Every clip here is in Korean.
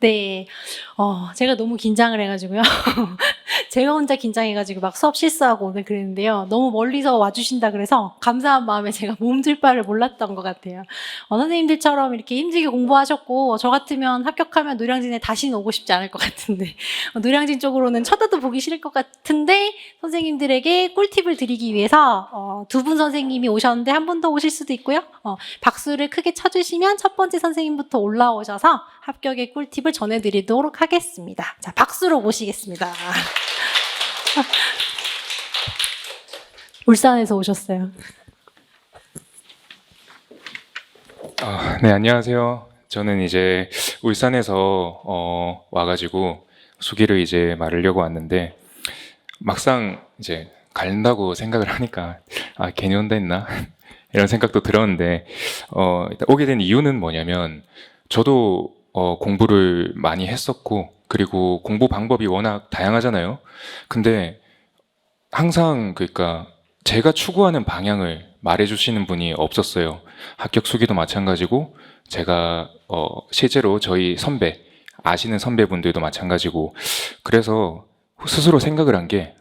네. 제가 너무 긴장을 해가지고요. 제가 혼자 긴장해가지고 막 수업 실수하고 오늘 그랬는데요. 너무 멀리서 와주신다 그래서 감사한 마음에 제가 몸둘 바를 몰랐던 것 같아요. 선생님들처럼 이렇게 힘들게 공부하셨고, 저 같으면 합격하면 노량진에 다시는 오고 싶지 않을 것 같은데, 노량진 쪽으로는 쳐다도 보기 싫을 것 같은데, 선생님들에게 꿀팁을 드리기 위해서 두 분 선생님이 오셨는데 한 분 더 오실 수도 있고요. 박수를 크게 쳐주시면 첫 번째 선생님부터 올라오셔서 합격의 꿀팁을 전해드리도록 하겠습니다. 자, 박수로 모시겠습니다. 울산에서 오셨어요. 네, 안녕하세요. 저는 이제 울산에서 와가지고 소개를 이제 말하려고 왔는데, 막상 이제 간다고 생각을 하니까 괜히 온다 했나 이런 생각도 들었는데, 일단 오게 된 이유는 뭐냐면, 저도 공부를 많이 했었고, 그리고 공부 방법이 워낙 다양하잖아요. 근데 항상 그러니까 제가 추구하는 방향을 말해주시는 분이 없었어요. 합격 수기도 마찬가지고, 제가 실제로 저희 선배, 아시는 선배분들도 마찬가지고, 그래서 스스로 생각을 한 게,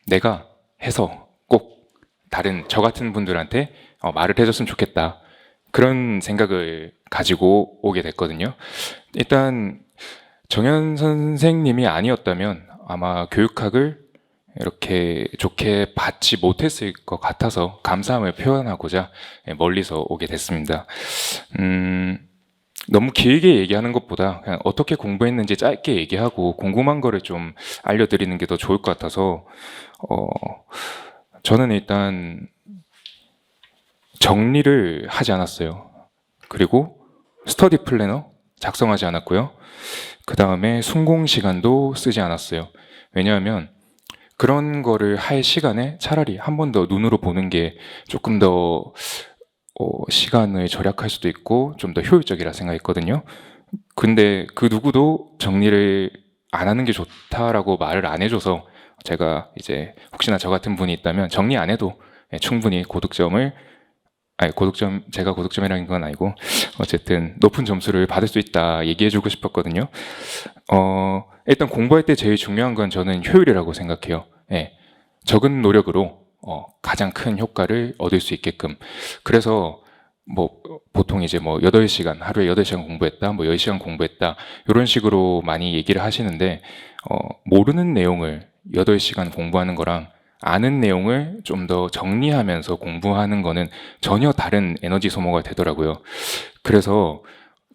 내가 해서 꼭 다른 저 같은 분들한테 말을 해줬으면 좋겠다. 그런 생각을 가지고 오게 됐거든요. 일단 정현 선생님이 아니었다면 아마 교육학을 이렇게 좋게 받지 못했을 것 같아서 감사함을 표현하고자 멀리서 오게 됐습니다. 너무 길게 얘기하는 것보다 그냥 어떻게 공부했는지 짧게 얘기하고 궁금한 거를 좀 알려드리는 게 더 좋을 것 같아서 저는 일단 정리를 하지 않았어요. 그리고 스터디 플래너 작성하지 않았고요. 그 다음에 순공 시간도 쓰지 않았어요. 왜냐하면 그런 거를 할 시간에 차라리 한 번 더 눈으로 보는 게 조금 더 시간을 절약할 수도 있고 좀 더 효율적이라 생각했거든요. 근데 그 누구도 정리를 안 하는 게 좋다라고 말을 안 해줘서 제가 이제 혹시나 저 같은 분이 있다면 정리 안 해도 충분히 제가 고득점이라는 건 아니고 어쨌든 높은 점수를 받을 수 있다 얘기해주고 싶었거든요. 일단 공부할 때 제일 중요한 건 저는 효율이라고 생각해요. 적은 노력으로 가장 큰 효과를 얻을 수 있게끔. 그래서 뭐 보통 이제 뭐 8시간, 하루에 8시간 공부했다, 뭐 10시간 공부했다 이런 식으로 많이 얘기를 하시는데 모르는 내용을 8시간 공부하는 거랑 아는 내용을 좀 더 정리하면서 공부하는 거는 전혀 다른 에너지 소모가 되더라고요. 그래서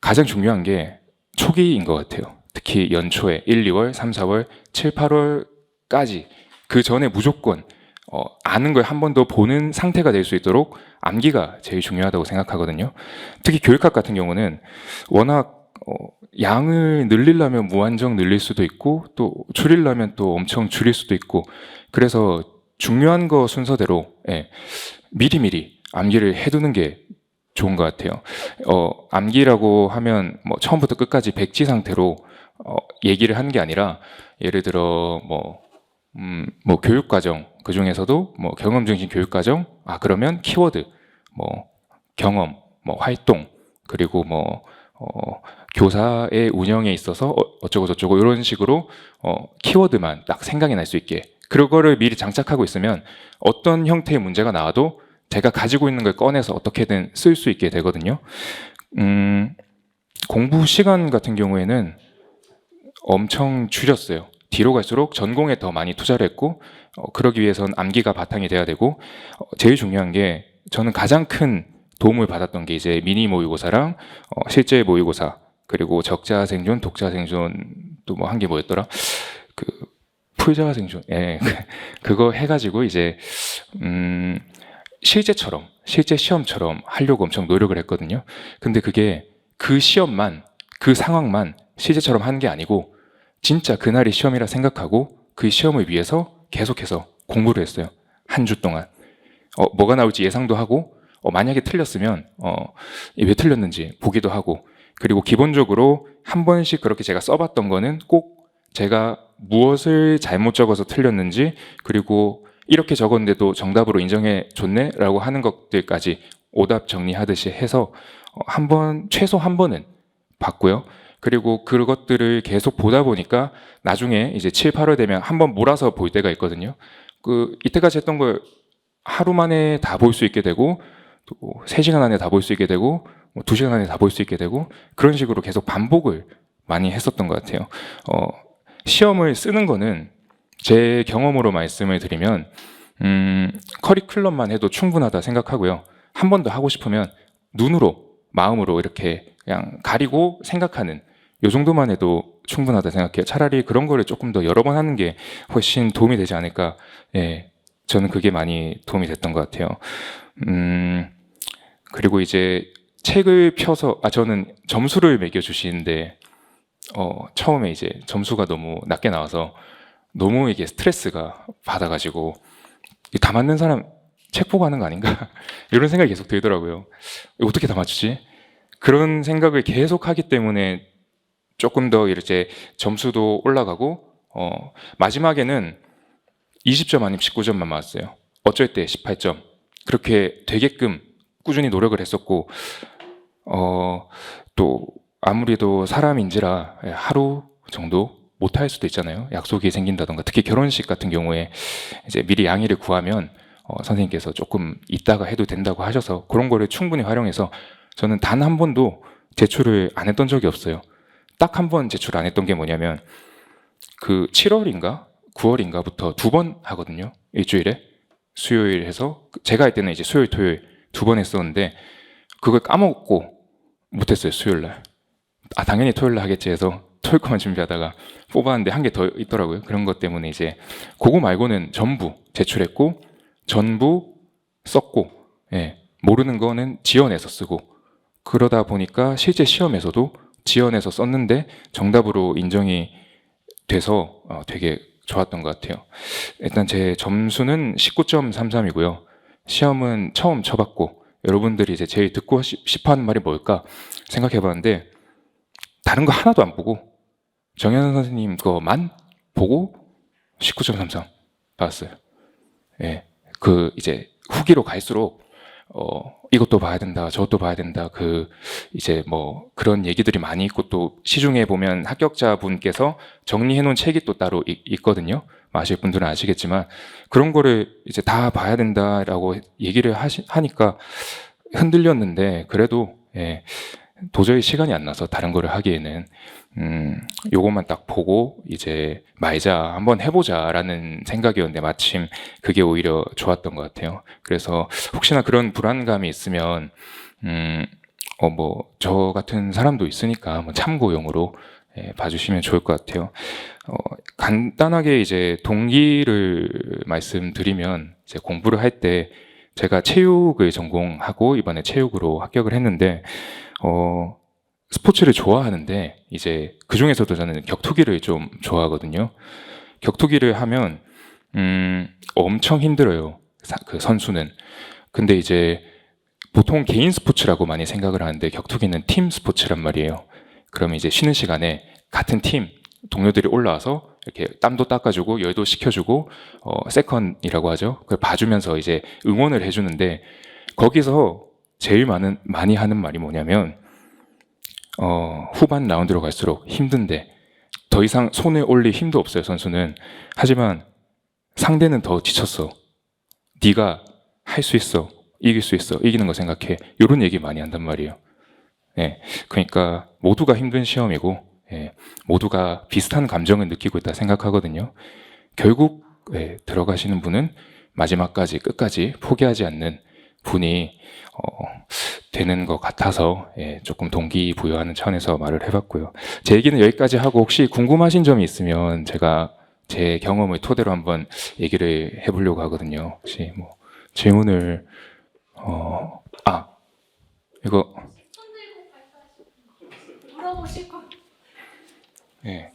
가장 중요한 게 초기인 것 같아요. 특히 연초에 1, 2월, 3, 4월, 7, 8월까지 그 전에 무조건 아는 걸 한 번 더 보는 상태가 될 수 있도록 암기가 제일 중요하다고 생각하거든요. 특히 교육학 같은 경우는 워낙 양을 늘리려면 무한정 늘릴 수도 있고 또 줄이려면 또 엄청 줄일 수도 있고 그래서 중요한 거 순서대로 미리미리 암기를 해두는 게 좋은 것 같아요. 암기라고 하면 뭐 처음부터 끝까지 백지 상태로 얘기를 하는 게 아니라 예를 들어 뭐 교육과정 그 중에서도 뭐 경험 중심 교육과정 그러면 키워드 뭐 경험 뭐 활동 그리고 뭐 교사의 운영에 있어서 어쩌고 저쩌고 이런 식으로 키워드만 딱 생각이 날 수 있게 그거를 미리 장착하고 있으면 어떤 형태의 문제가 나와도 제가 가지고 있는 걸 꺼내서 어떻게든 쓸 수 있게 되거든요. 공부 시간 같은 경우에는 엄청 줄였어요. 뒤로 갈수록 전공에 더 많이 투자를 했고 그러기 위해선 암기가 바탕이 돼야 되고 제일 중요한 게 저는 가장 큰 도움을 받았던 게 이제 미니 모의고사랑 실제 모의고사 그리고 적자 생존, 독자 생존 또 뭐 한 게 뭐였더라? 그 풀자 생존, 그거 해가지고 이제 실제 시험처럼 하려고 엄청 노력을 했거든요. 근데 그게 그 시험만 그 상황만 실제처럼 하는 게 아니고 진짜 그날이 시험이라 생각하고 그 시험을 위해서 계속해서 공부를 했어요. 한 주 동안. 뭐가 나올지 예상도 하고 만약에 틀렸으면 왜 틀렸는지 보기도 하고 그리고 기본적으로 한 번씩 그렇게 제가 써봤던 거는 꼭 제가 무엇을 잘못 적어서 틀렸는지 그리고 이렇게 적었는데도 정답으로 인정해 줬네 라고 하는 것들까지 오답 정리하듯이 해서 최소 한 번은 봤고요. 그리고 그것들을 계속 보다 보니까 나중에 이제 7, 8월 되면 한번 몰아서 볼 때가 있거든요. 그 이때까지 했던 걸 하루 만에 다 볼 수 있게 되고 또 3시간 안에 다 볼 수 있게 되고 2시간 안에 다 볼 수 있게 되고 그런 식으로 계속 반복을 많이 했었던 것 같아요. 시험을 쓰는 거는 제 경험으로 말씀을 드리면 커리큘럼만 해도 충분하다 생각하고요. 한 번 더 하고 싶으면 눈으로 마음으로 이렇게 그냥 가리고 생각하는 요 정도만 해도 충분하다 생각해요. 차라리 그런 거를 조금 더 여러 번 하는 게 훨씬 도움이 되지 않을까. 예, 저는 그게 많이 도움이 됐던 것 같아요. 그리고 이제 책을 펴서 저는 점수를 매겨 주시는데 처음에 이제 점수가 너무 낮게 나와서 너무 이게 스트레스가 받아가지고 다 맞는 사람 책 보고 하는 거 아닌가 이런 생각이 계속 들더라고요. 어떻게 다 맞추지? 그런 생각을 계속 하기 때문에 조금 더 이렇게 점수도 올라가고 마지막에는 20점 아니면 19점만 맞았어요. 어쩔 때 18점 그렇게 되게끔 꾸준히 노력을 했었고 또 아무래도 사람인지라 하루 정도 못할 수도 있잖아요. 약속이 생긴다던가 특히 결혼식 같은 경우에 이제 미리 양해를 구하면 선생님께서 조금 이따가 해도 된다고 하셔서 그런 거를 충분히 활용해서 저는 단 한 번도 제출을 안 했던 적이 없어요. 딱 한 번 제출 안 했던 게 뭐냐면 그 7월인가 9월인가부터 2번 하거든요. 일주일에 수요일 해서 제가 할 때는 이제 수요일 토요일 2번 했었는데 그걸 까먹고 못했어요. 수요일 날. 당연히 토요일 날 하겠지 해서 토요일 거만 준비하다가 뽑았는데 한 개 더 있더라고요. 그런 것 때문에 이제 그거 말고는 전부 제출했고 전부 썼고 예, 모르는 거는 지연해서 쓰고 그러다 보니까 실제 시험에서도 지연해서 썼는데 정답으로 인정이 돼서 되게 좋았던 것 같아요. 일단 제 점수는 19.33이고요. 시험은 처음 쳐봤고 여러분들이 이제 제일 듣고 싶어 하는 말이 뭘까 생각해봤는데 다른 거 하나도 안 보고 정현 선생님 거만 보고 19.33 받았어요. 예, 그 이제 후기로 갈수록 이것도 봐야 된다, 저것도 봐야 된다. 그 이제 뭐 그런 얘기들이 많이 있고 또 시중에 보면 합격자분께서 정리해 놓은 책이 또 따로 있거든요. 아실 분들은 아시겠지만 그런 거를 이제 다 봐야 된다라고 얘기를 하니까 흔들렸는데 그래도 예, 도저히 시간이 안 나서 다른 거를 하기에는 요것만 딱 보고 이제 말자 한번 해보자라는 생각이었는데 마침 그게 오히려 좋았던 것 같아요. 그래서 혹시나 그런 불안감이 있으면 뭐 저 같은 사람도 있으니까 뭐 참고용으로 예, 봐주시면 좋을 것 같아요. 간단하게 이제 동기를 말씀드리면 이제 공부를 할 때 제가 체육을 전공하고 이번에 체육으로 합격을 했는데 스포츠를 좋아하는데 이제 그 중에서도 저는 격투기를 좀 좋아하거든요. 격투기를 하면 엄청 힘들어요. 그 선수는. 근데 이제 보통 개인 스포츠라고 많이 생각을 하는데 격투기는 팀 스포츠란 말이에요. 그러면 이제 쉬는 시간에 같은 팀 동료들이 올라와서 이렇게 땀도 닦아주고 열도 식혀주고 세컨이라고 하죠. 그걸 봐주면서 이제 응원을 해주는데 거기서 제일 많이 하는 말이 뭐냐면 후반 라운드로 갈수록 힘든데 더 이상 손을 올릴 힘도 없어요. 선수는. 하지만 상대는 더 지쳤어. 네가 할 수 있어. 이길 수 있어. 이기는 거 생각해. 이런 얘기 많이 한단 말이에요. 예, 그러니까 모두가 힘든 시험이고 예, 모두가 비슷한 감정을 느끼고 있다 생각하거든요. 결국 들어가시는 분은 마지막까지 끝까지 포기하지 않는 분이 되는 것 같아서 조금 동기부여하는 차원에서 말을 해봤고요. 제 얘기는 여기까지 하고 혹시 궁금하신 점이 있으면 제가 제 경험을 토대로 한번 얘기를 해보려고 하거든요. 혹시 뭐 질문을 이거 물어보실 거. 예.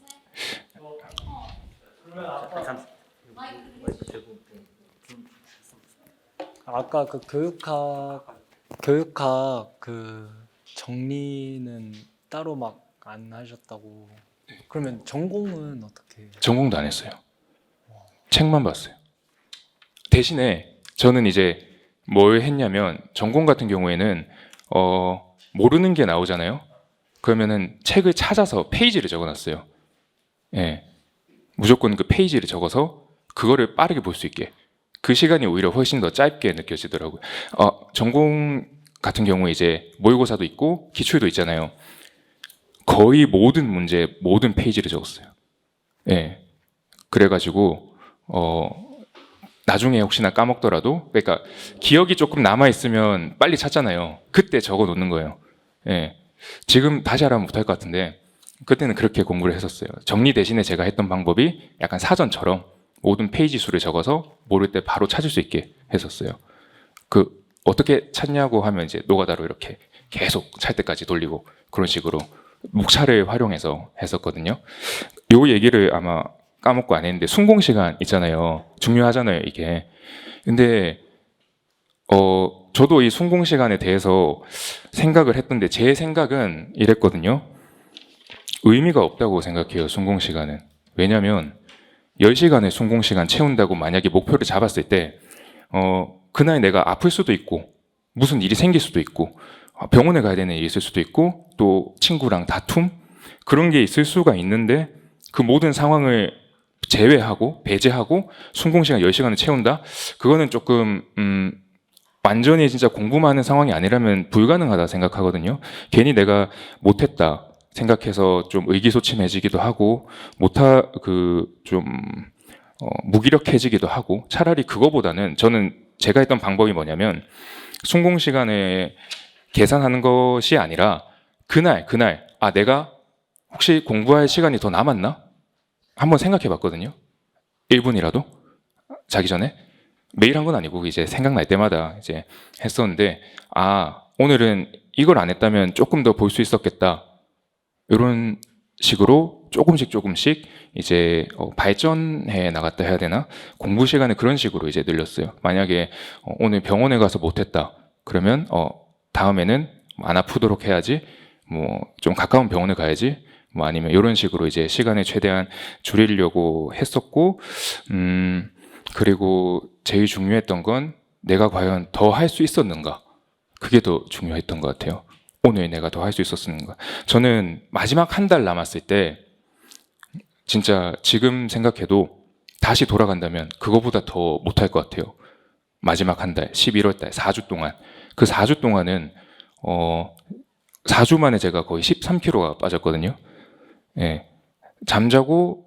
아까 그 교육학 그 정리는 따로 막 안 하셨다고. 그러면 전공은 어떻게? 전공도 안 했어요. 책만 봤어요. 대신에 저는 이제 뭘 했냐면 전공 같은 경우에는 모르는 게 나오잖아요. 그러면은 책을 찾아서 페이지를 적어놨어요. 예, 무조건 그 페이지를 적어서 그거를 빠르게 볼 수 있게. 그 시간이 오히려 훨씬 더 짧게 느껴지더라고요. 전공 같은 경우에 이제 모의고사도 있고 기출도 있잖아요. 거의 모든 문제, 모든 페이지를 적었어요. 예. 그래가지고, 나중에 혹시나 까먹더라도, 그러니까 기억이 조금 남아있으면 빨리 찾잖아요. 그때 적어 놓는 거예요. 예. 지금 다시 하라면 못할 것 같은데, 그때는 그렇게 공부를 했었어요. 정리 대신에 제가 했던 방법이 약간 사전처럼 모든 페이지 수를 적어서 모를 때 바로 찾을 수 있게 했었어요. 그, 어떻게 찾냐고 하면 이제 노가다로 이렇게 계속 찰 때까지 돌리고 그런 식으로 목차를 활용해서 했었거든요. 요 얘기를 아마 까먹고 안 했는데 순공 시간 있잖아요. 중요하잖아요, 이게. 근데 저도 이 순공 시간에 대해서 생각을 했던데 제 생각은 이랬거든요. 의미가 없다고 생각해요, 순공 시간은. 왜냐면 10시간의 순공 시간 채운다고 만약에 목표를 잡았을 때 그날 내가 아플 수도 있고 무슨 일이 생길 수도 있고 병원에 가야 되는 일이 있을 수도 있고 또 친구랑 다툼 그런 게 있을 수가 있는데 그 모든 상황을 제외하고 배제하고 순공시간 10시간을 채운다? 그거는 조금 완전히 진짜 공부만 하는 상황이 아니라면 불가능하다 생각하거든요. 괜히 내가 못했다 생각해서 좀 의기소침해지기도 하고 무기력해지기도 하고 차라리 그거보다는 저는 제가 했던 방법이 뭐냐면 순공 시간에 계산하는 것이 아니라 그날 내가 혹시 공부할 시간이 더 남았나? 한번 생각해 봤거든요. 1분이라도 자기 전에 매일 한 건 아니고 이제 생각날 때마다 이제 했었는데 오늘은 이걸 안 했다면 조금 더 볼 수 있었겠다. 이런 식으로 조금씩 이제 발전해 나갔다 해야 되나? 공부 시간을 그런 식으로 이제 늘렸어요. 만약에 오늘 병원에 가서 못했다. 그러면 다음에는 안 아프도록 해야지. 뭐 좀 가까운 병원에 가야지. 뭐 아니면 이런 식으로 이제 시간을 최대한 줄이려고 했었고, 그리고 제일 중요했던 건 내가 과연 더 할 수 있었는가? 그게 더 중요했던 것 같아요. 오늘 내가 더 할 수 있었는가? 저는 마지막 한 달 남았을 때 진짜 지금 생각해도 다시 돌아간다면 그거보다 더 못할 것 같아요. 마지막 한 달, 11월 달, 4주 동안. 그 4주 동안은 4주 만에 제가 거의 13kg가 빠졌거든요. 예. 잠자고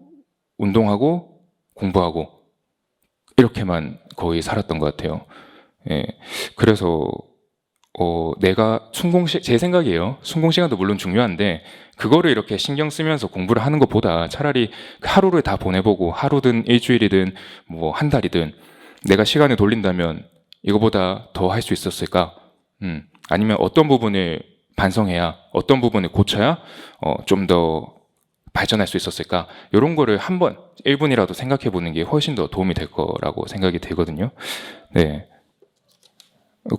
운동하고 공부하고 이렇게만 거의 살았던 것 같아요. 예. 그래서 내가 제 생각이에요. 순공 시간도 물론 중요한데 그거를 이렇게 신경 쓰면서 공부를 하는 것보다 차라리 하루를 다 보내보고 하루든 일주일이든 뭐 한 달이든 내가 시간을 돌린다면 이거보다 더 할 수 있었을까? 아니면 어떤 부분을 반성해야 어떤 부분을 고쳐야 좀 더 발전할 수 있었을까? 이런 거를 한번 1분이라도 생각해 보는 게 훨씬 더 도움이 될 거라고 생각이 들거든요. 네.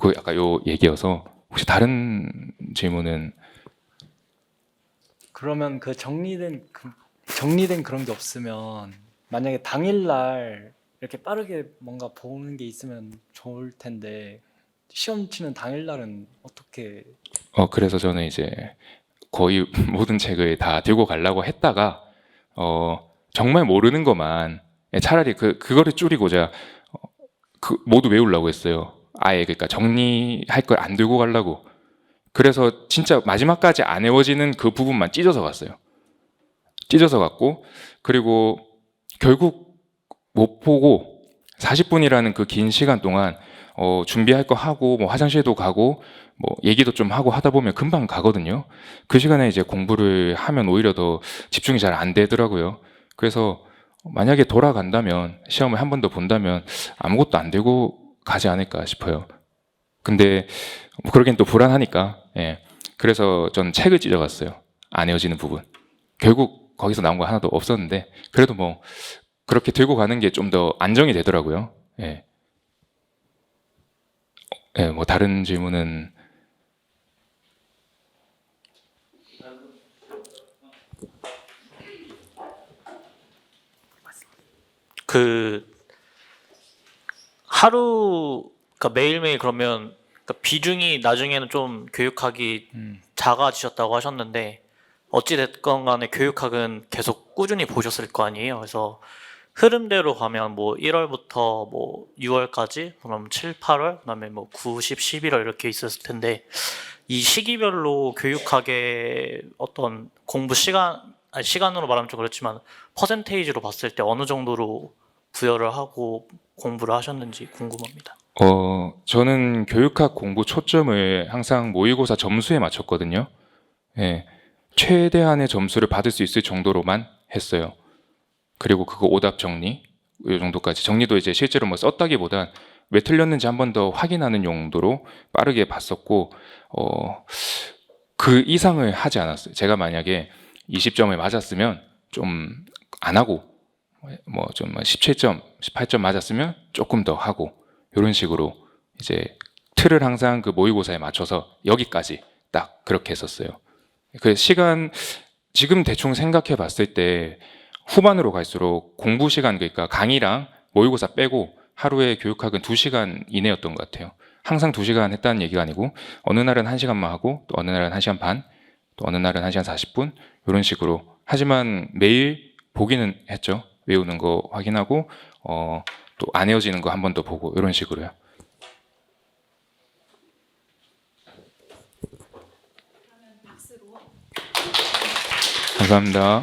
그 아까 요 얘기여서 혹시 다른 질문은 그러면 그 정리된 그런 게 없으면 만약에 당일날 이렇게 빠르게 뭔가 보는 게 있으면 좋을 텐데 시험 치는 당일날은 어떻게? 그래서 저는 이제 거의 모든 책을 다 들고 가려고 했다가 정말 모르는 것만 차라리 그거를 줄이고자 모두 외우려고 했어요. 아예 그러니까 정리할 걸 안 들고 가려고. 그래서 진짜 마지막까지 안 외워지는 그 부분만 찢어서 갔어요. 찢어서 갔고 그리고 결국 못 보고 40분이라는 그 긴 시간 동안 준비할 거 하고 뭐 화장실도 가고 뭐 얘기도 좀 하고 하다 보면 금방 가거든요. 그 시간에 이제 공부를 하면 오히려 더 집중이 잘 안 되더라고요. 그래서 만약에 돌아간다면 시험을 한 번 더 본다면 아무것도 안 들고 가지 않을까 싶어요. 근데 뭐 그러기엔 또 불안하니까 예. 그래서 전 책을 찢어갔어요. 안 외워지는 부분. 결국 거기서 나온 거 하나도 없었는데 그래도 뭐 그렇게 들고 가는 게 좀 더 안정이 되더라고요. 예. 예, 뭐 다른 질문은 그 하루 그러니까 매일매일 그러면 그러니까 비중이 나중에는 좀 교육학이 작아지셨다고 하셨는데 어찌됐건 간에 교육학은 계속 꾸준히 보셨을 거 아니에요. 그래서 흐름대로 가면 뭐 1월부터 뭐 6월까지, 그럼 7, 8월, 그다음에 뭐 9, 10, 11월 이렇게 있었을 텐데 이 시기별로 교육학의 어떤 공부 시간, 아니 시간으로 말하면 좀 그렇지만 퍼센테이지로 봤을 때 어느 정도로 부여를 하고 공부를 하셨는지 궁금합니다. 저는 교육학 공부 초점을 항상 모의고사 점수에 맞췄거든요. 예, 최대한의 점수를 받을 수 있을 정도로만 했어요. 그리고 그거 오답 정리, 이 정도까지. 정리도 이제 실제로 뭐 썼다기보단 왜 틀렸는지 한 번 더 확인하는 용도로 빠르게 봤었고, 그 이상을 하지 않았어요. 제가 만약에 20점을 맞았으면 좀 안 하고, 뭐 좀 17점, 18점 맞았으면 조금 더 하고, 이런 식으로 이제 틀을 항상 그 모의고사에 맞춰서 여기까지 딱 그렇게 했었어요. 그 시간, 지금 대충 생각해 봤을 때 후반으로 갈수록 공부 시간, 그러니까 강의랑 모의고사 빼고 하루에 교육학은 2시간 이내였던 것 같아요. 항상 2시간 했다는 얘기가 아니고 어느 날은 1시간만 하고 또 어느 날은 1시간 반, 또 어느 날은 1시간 40분 이런 식으로. 하지만 매일 보기는 했죠. 외우는 거 확인하고 또 안 외워지는 거 한 번 더 보고 이런 식으로요. 감사합니다.